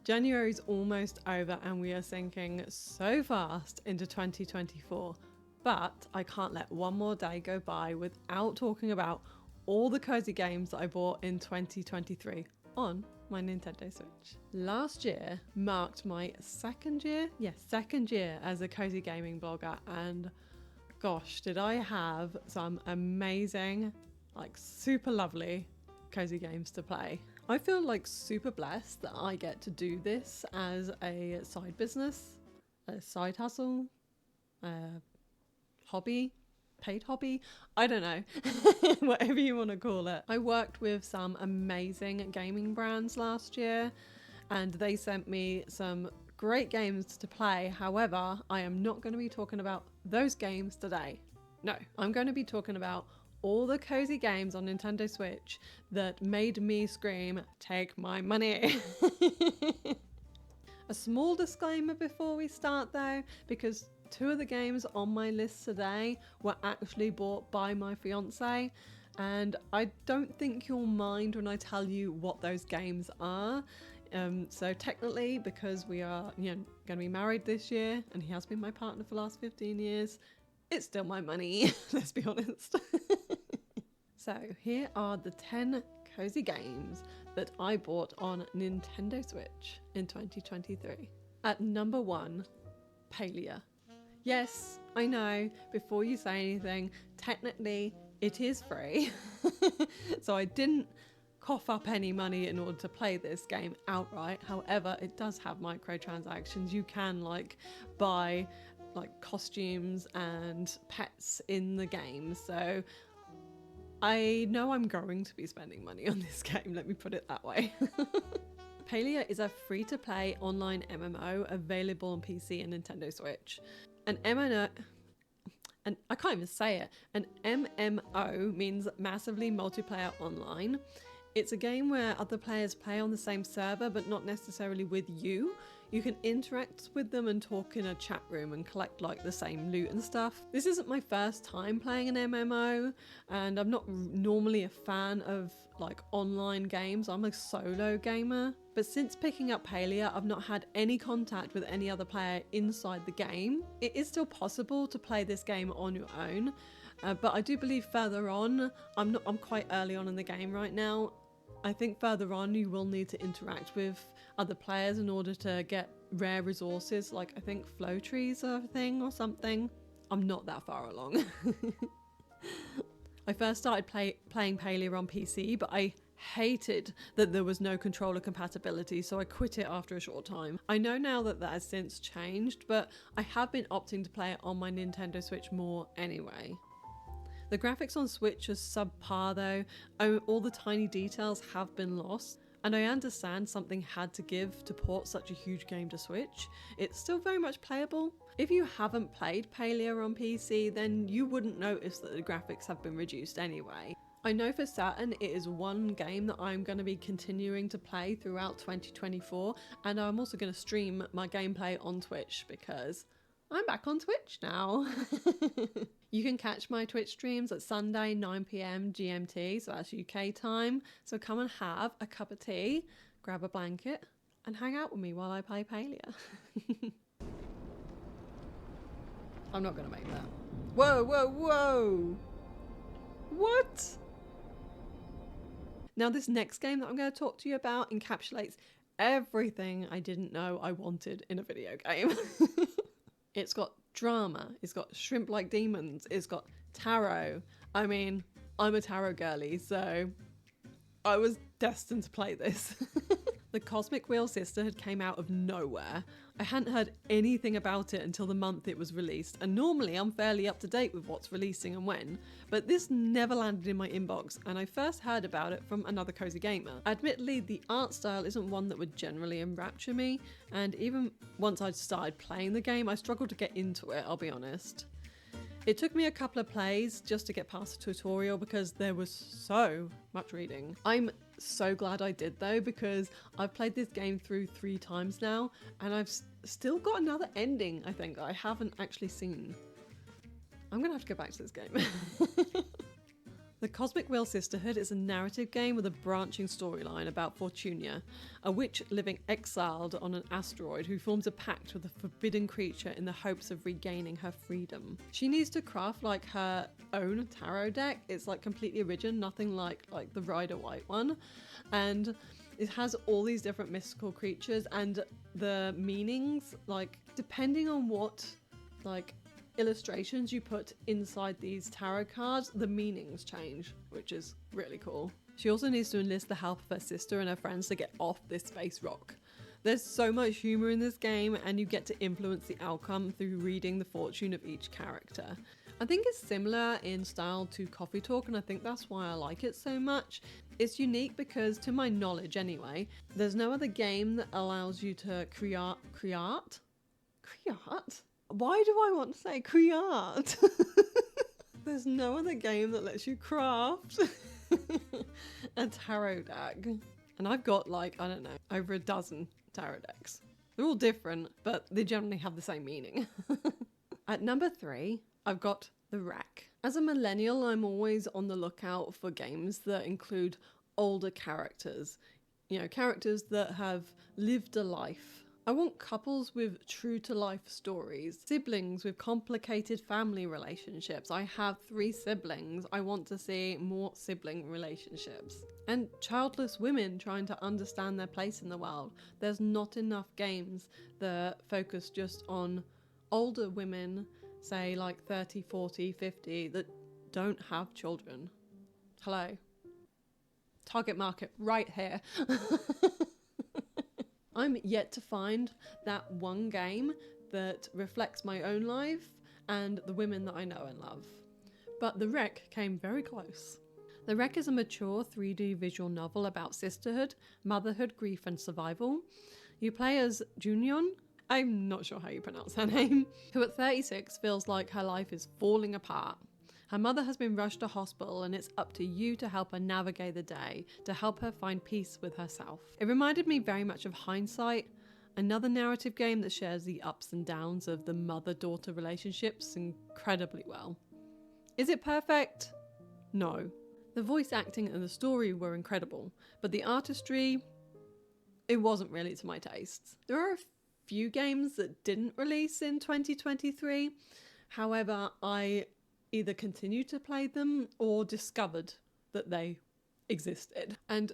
January's almost over and we are sinking so fast into 2024. But I can't let one more day go by without talking about all the cozy games that I bought in 2023 on my Nintendo Switch. Last year marked my second year as a cozy gaming blogger, and gosh, did I have some amazing, like super lovely cozy games to play. I feel like super blessed that I get to do this as a side business, a side hustle, a hobby, paid hobby, I don't know, whatever you want to call it. I worked with some amazing gaming brands last year and they sent me some great games to play. However, I am not going to be talking about those games today. No, I'm going to be talking about all the cozy games on Nintendo Switch that made me scream, "Take my money." A small disclaimer before we start though, because two of the games on my list today were actually bought by my fiance, and I don't think you'll mind when I tell you what those games are. So technically, because we are going to be married this year and he has been my partner for the last 15 years, it's still my money, let's be honest. So here are the 10 cozy games that I bought on Nintendo Switch in 2023. At number 1, Palia. Yes, I know, before you say anything, technically it is free. So I didn't cough up any money in order to play this game outright. However, it does have microtransactions. You can buy costumes and pets in the game. So I know I'm going to be spending money on this game, let me put it that way. Palia is a free-to-play online MMO available on PC and Nintendo Switch. An MMO, and I can't even say it, an MMO means massively multiplayer online. It's a game where other players play on the same server but not necessarily with you. You can interact with them and talk in a chat room and collect the same loot and stuff. This isn't my first time playing an MMO, and I'm not normally a fan of online games. I'm a solo gamer. But since picking up Palia, I've not had any contact with any other player inside the game. It is still possible to play this game on your own, but I do believe further on, I'm quite early on in the game right now. I think further on you will need to interact with other players in order to get rare resources, I think flow trees are a thing or something. I'm not that far along. I first started playing Palia on PC, but I hated that there was no controller compatibility, so I quit it after a short time. I know now that has since changed, but I have been opting to play it on my Nintendo Switch more anyway. The graphics on Switch are subpar though, all the tiny details have been lost, and I understand something had to give to port such a huge game to Switch. It's still very much playable. If you haven't played Palia on PC, then you wouldn't notice that the graphics have been reduced anyway. I know for certain it is one game that I'm going to be continuing to play throughout 2024, and I'm also going to stream my gameplay on Twitch because I'm back on Twitch now. You can catch my Twitch streams at Sunday 9 PM GMT, so that's UK time. So come and have a cup of tea, grab a blanket, and hang out with me while I play Palia. I'm not going to make that. Whoa, whoa, whoa! What? Now this next game that I'm going to talk to you about encapsulates everything I didn't know I wanted in a video game. It's got drama, it's got shrimp like demons, it's got tarot. I mean, I'm a tarot girly, so I was destined to play this. The Cosmic Wheel Sisterhood came out of nowhere. I hadn't heard anything about it until the month it was released, and normally I'm fairly up to date with what's releasing and when, but this never landed in my inbox, and I first heard about it from another cozy gamer. Admittedly, the art style isn't one that would generally enrapture me, and even once I'd started playing the game, I struggled to get into it, I'll be honest. It took me a couple of plays just to get past the tutorial because there was so much reading. I'm so glad I did though, because I've played this game through 3 times now and I've still got another ending I think that I haven't actually seen. I'm gonna have to go back to this game. The Cosmic Wheel Sisterhood is a narrative game with a branching storyline about Fortunia, a witch living exiled on an asteroid who forms a pact with a forbidden creature in the hopes of regaining her freedom. She needs to craft like her own tarot deck. It's like completely original, nothing like the Rider White one. And it has all these different mystical creatures, and the meanings, like depending on what like illustrations you put inside these tarot cards, the meanings change, which is really cool. She also needs to enlist the help of her sister and her friends to get off this space rock. There's so much humor in this game, and you get to influence the outcome through reading the fortune of each character. I think it's similar in style to Coffee Talk, and I think that's why I like it so much. It's unique because, to my knowledge anyway, there's no other game that allows you to create? Why do I want to say create? There's no other game that lets you craft a tarot deck. And I've got like, I don't know, over a dozen tarot decks. They're all different, but they generally have the same meaning. At number 3, I've got The Wreck. As a millennial, I'm always on the lookout for games that include older characters. You know, characters that have lived a life. I want couples with true-to-life stories, siblings with complicated family relationships. I have 3 siblings. I want to see more sibling relationships. And childless women trying to understand their place in the world. There's not enough games that focus just on older women, say like 30, 40, 50, that don't have children. Hello. Target market right here. I'm yet to find that one game that reflects my own life and the women that I know and love. But The Wreck came very close. The Wreck is a mature 3D visual novel about sisterhood, motherhood, grief and survival. You play as Junyeon, I'm not sure how you pronounce her name, who at 36 feels like her life is falling apart. Her mother has been rushed to hospital, and it's up to you to help her navigate the day, to help her find peace with herself. It reminded me very much of Hindsight, another narrative game that shares the ups and downs of the mother-daughter relationships incredibly well. Is it perfect? No. The voice acting and the story were incredible, but the artistry, it wasn't really to my tastes. There are a few games that didn't release in 2023. However, I either continued to play them or discovered that they existed. And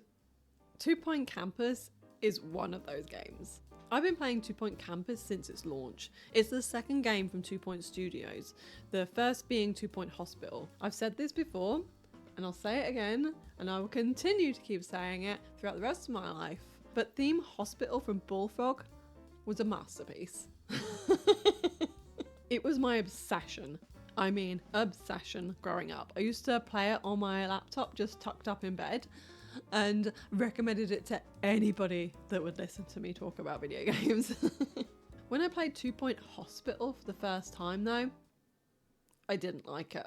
2 Point Campus is one of those games. I've been playing 2 Point Campus since its launch. It's the second game from 2 Point Studios, the first being 2 Point Hospital. I've said this before, and I'll say it again, and I will continue to keep saying it throughout the rest of my life. But Theme Hospital from Bullfrog was a masterpiece. It was my obsession. I mean, obsession growing up. I used to play it on my laptop just tucked up in bed and recommended it to anybody that would listen to me talk about video games. When I played 2 Point Hospital for the first time though, I didn't like it.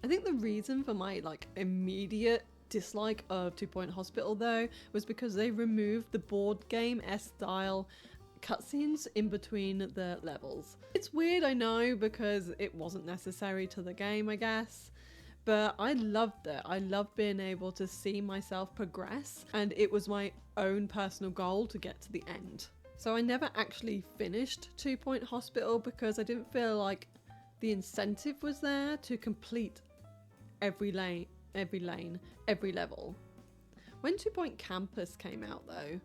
I think the reason for my immediate dislike of 2 Point Hospital though was because they removed the board game style cutscenes in between the levels. It's weird, I know, because it wasn't necessary to the game, I guess, but I loved it. I loved being able to see myself progress, and it was my own personal goal to get to the end. So I never actually finished 2 Point Hospital because I didn't feel like the incentive was there to complete every level. When 2 Point Campus came out though,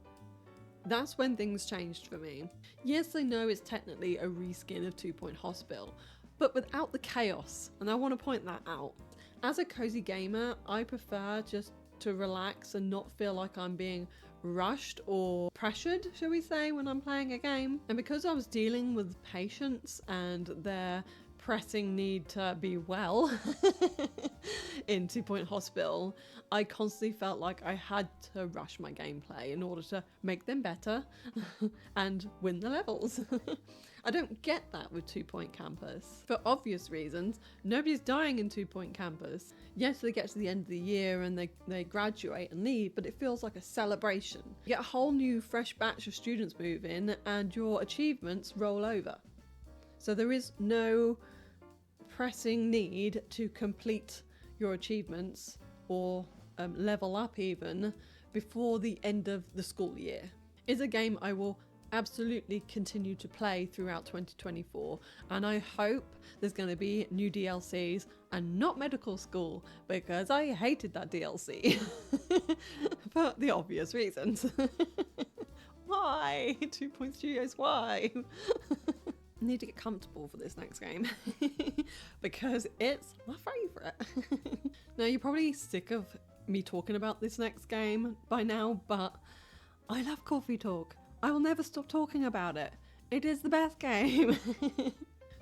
that's when things changed for me. Yes, I know it's technically a reskin of 2 Point Hospital, but without the chaos, and I want to point that out. As a cozy gamer, I prefer just to relax and not feel like I'm being rushed or pressured, shall we say, when I'm playing a game. And because I was dealing with patients and their pressing need to be well in 2 Point Hospital, I constantly felt like I had to rush my gameplay in order to make them better and win the levels. I don't get that with 2 Point Campus. For obvious reasons, nobody's dying in 2 Point Campus. Yes, they get to the end of the year and they graduate and leave, but it feels like a celebration. You get a whole new fresh batch of students move in and your achievements roll over. So there is no pressing need to complete your achievements or level up even before the end of the school year. It's a game I will absolutely continue to play throughout 2024, and I hope there's going to be new DLCs and not medical school, because I hated that DLC for the obvious reasons. Why? 2 Point Studios, why? I need to get comfortable for this next game because it's my favourite. Now, you're probably sick of me talking about this next game by now, but I love Coffee Talk. I will never stop talking about it. It is the best game.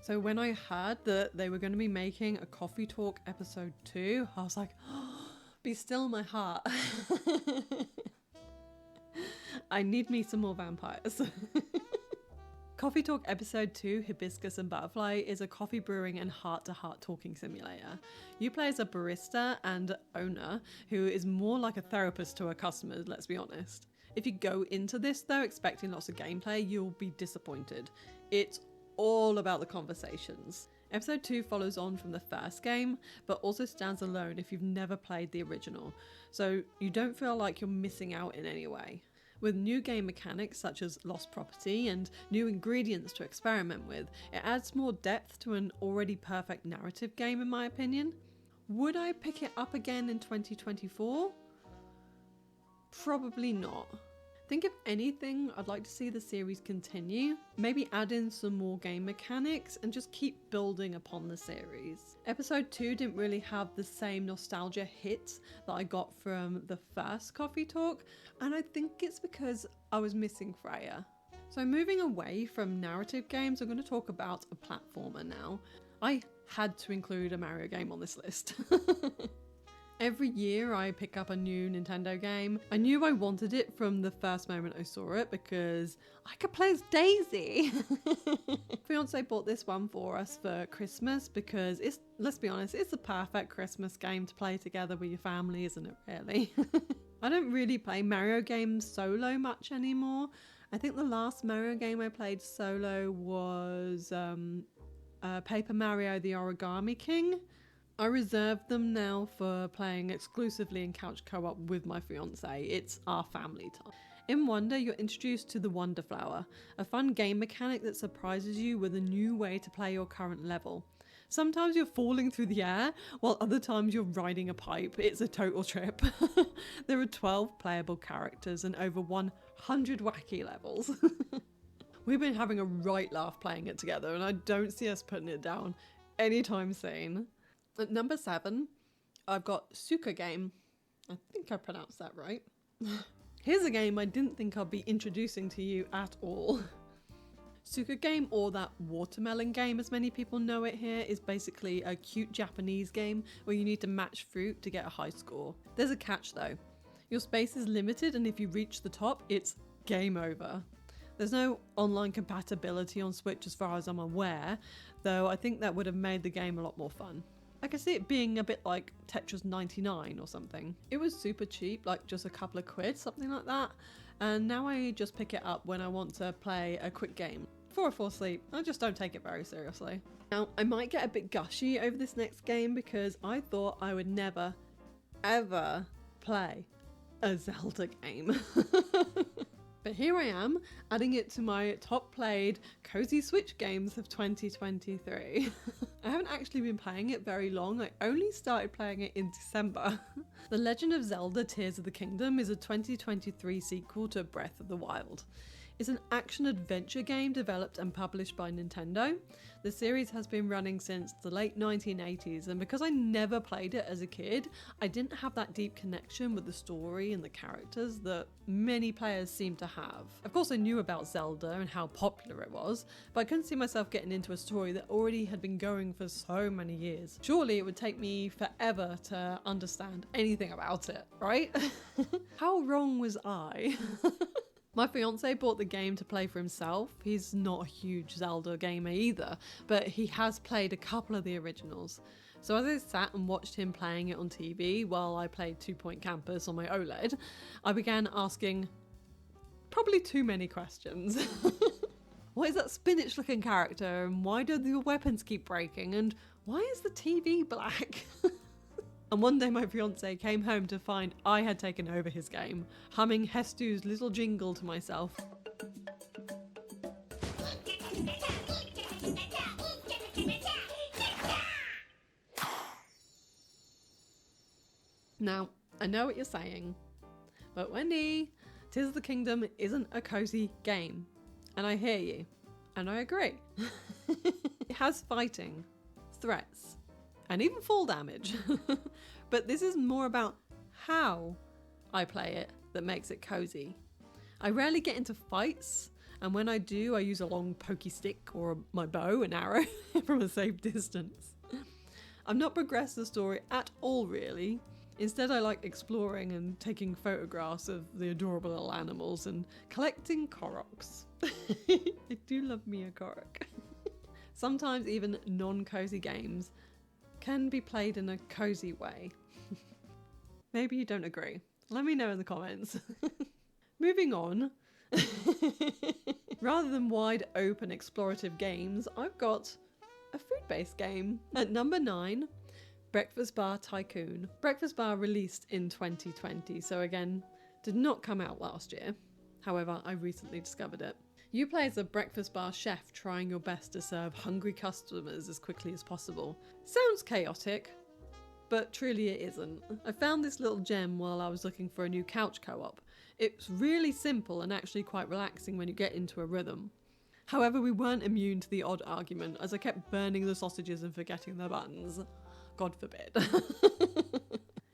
So when I heard that they were going to be making a Coffee Talk episode 2, I was like, oh, be still my heart. I need me some more vampires. Coffee Talk Episode 2, Hibiscus and Butterfly, is a coffee brewing and heart-to-heart talking simulator. You play as a barista and owner who is more like a therapist to her customers, let's be honest. If you go into this though expecting lots of gameplay, you'll be disappointed. It's all about the conversations. Episode 2 follows on from the first game, but also stands alone if you've never played the original, so you don't feel like you're missing out in any way. With new game mechanics such as lost property and new ingredients to experiment with, it adds more depth to an already perfect narrative game in my opinion. Would I pick it up again in 2024? Probably not. I think if anything, I'd like to see the series continue, maybe add in some more game mechanics and just keep building upon the series. Episode 2 didn't really have the same nostalgia hit that I got from the first Coffee Talk, and I think it's because I was missing Freya. So moving away from narrative games, I'm going to talk about a platformer now. I had to include a Mario game on this list. Every year I pick up a new Nintendo game. I knew I wanted it from the first moment I saw it because I could play as Daisy. Fiance bought this one for us for Christmas because it's, let's be honest, it's the perfect Christmas game to play together with your family, isn't it really? I don't really play Mario games solo much anymore. I think the last Mario game I played solo was Paper Mario the Origami King. I reserve them now for playing exclusively in couch co-op with my fiance. It's our family time. In Wonder, you're introduced to the Wonder Flower, a fun game mechanic that surprises you with a new way to play your current level. Sometimes you're falling through the air, while other times you're riding a pipe. It's a total trip. There are 12 playable characters and over 100 wacky levels. We've been having a right laugh playing it together, and I don't see us putting it down anytime soon. At number 7, I've got Suka Game. I think I pronounced that right. Here's a game I didn't think I'd be introducing to you at all. Suka Game, or that watermelon game as many people know it here, is basically a cute Japanese game where you need to match fruit to get a high score. There's a catch though. Your space is limited, and if you reach the top, it's game over. There's no online compatibility on Switch as far as I'm aware, though I think that would have made the game a lot more fun. I can see it being a bit like Tetris 99 or something. It was super cheap, like just a couple of quid, something like that. And now I just pick it up when I want to play a quick game. Before I fall asleep, I just don't take it very seriously. Now, I might get a bit gushy over this next game because I thought I would never, ever play a Zelda game. But here I am, adding it to my top played cozy Switch games of 2023. I haven't actually been playing it very long. I only started playing it in December. The Legend of Zelda Tears of the Kingdom is a 2023 sequel to Breath of the Wild. It's an action-adventure game developed and published by Nintendo. The series has been running since the late 1980s, and because I never played it as a kid, I didn't have that deep connection with the story and the characters that many players seem to have. Of course, I knew about Zelda and how popular it was, but I couldn't see myself getting into a story that already had been going for so many years. Surely it would take me forever to understand anything about it, right? How wrong was I? My fiance bought the game to play for himself. He's not a huge Zelda gamer either, but he has played a couple of the originals. So as I sat and watched him playing it on TV while I played 2 Point Campus on my OLED, I began asking probably too many questions. What is that spinach looking character, and why do the weapons keep breaking, and why is the TV black? And one day my fiance came home to find I had taken over his game, humming Hestu's little jingle to myself. Now, I know what you're saying, but Wendy, Tears of the Kingdom isn't a cozy game. And I hear you, and I agree. It has fighting, threats, and even fall damage. But this is more about how I play it that makes it cozy. I rarely get into fights, and when I do, I use a long pokey stick or my bow and arrow from a safe distance. I've not progressed the story at all, really. Instead, I like exploring and taking photographs of the adorable little animals and collecting Koroks. I do love me a Korok. Sometimes even non-cozy games can be played in a cozy way. Maybe you don't agree. Let me know in the comments. Moving on. Rather than wide open explorative games, I've got a food-based game. At number 9, Bar Tycoon. Breakfast Bar released in 2020, so again, did not come out last year. However, I recently discovered it. You play as a breakfast bar chef trying your best to serve hungry customers as quickly as possible. Sounds chaotic, but truly it isn't. I found this little gem while I was looking for a new couch co-op. It's really simple and actually quite relaxing when you get into a rhythm. However, we weren't immune to the odd argument as I kept burning the sausages and forgetting the buttons. God forbid.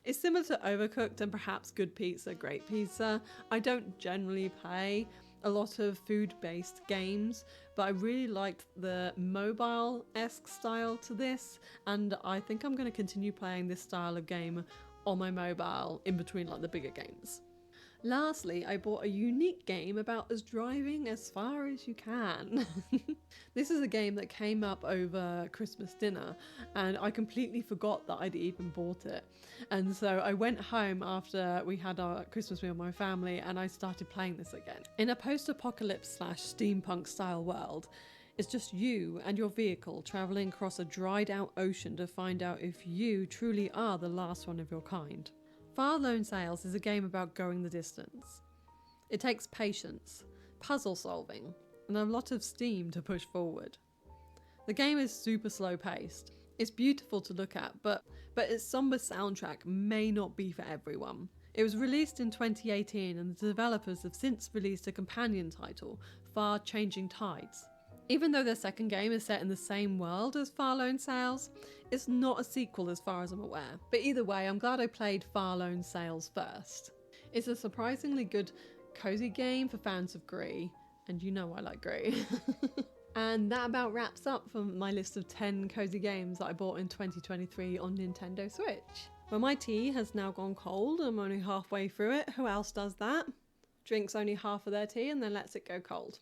It's similar to Overcooked and perhaps Good Pizza, Great Pizza. I don't generally play a lot of food-based games, but I really liked the mobile-esque style to this, and I think I'm going to continue playing this style of game on my mobile in between like the bigger games. Lastly, I bought a unique game about us driving as far as you can. This is a game that came up over Christmas dinner and I completely forgot that I'd even bought it. And so I went home after we had our Christmas meal with my family and I started playing this again. In a post-apocalypse / steampunk style world, it's just you and your vehicle travelling across a dried out ocean to find out if you truly are the last one of your kind. FarLoone Sales is a game about going the distance. It takes patience, puzzle solving, and a lot of steam to push forward. The game is super slow paced. It's beautiful to look at, but its somber soundtrack may not be for everyone. It was released in 2018 and the developers have since released a companion title, Far Changing Tides. Even though their second game is set in the same world as FarLoone Sales, it's not a sequel as far as I'm aware. But either way, I'm glad I played FarLoone Sales first. It's a surprisingly good cozy game for fans of Gree, and you know I like Gree. And that about wraps up from my list of 10 cozy games that I bought in 2023 on Nintendo Switch. Well, my tea has now gone cold, I'm only halfway through it. Who else does that? Drinks only half of their tea and then lets it go cold.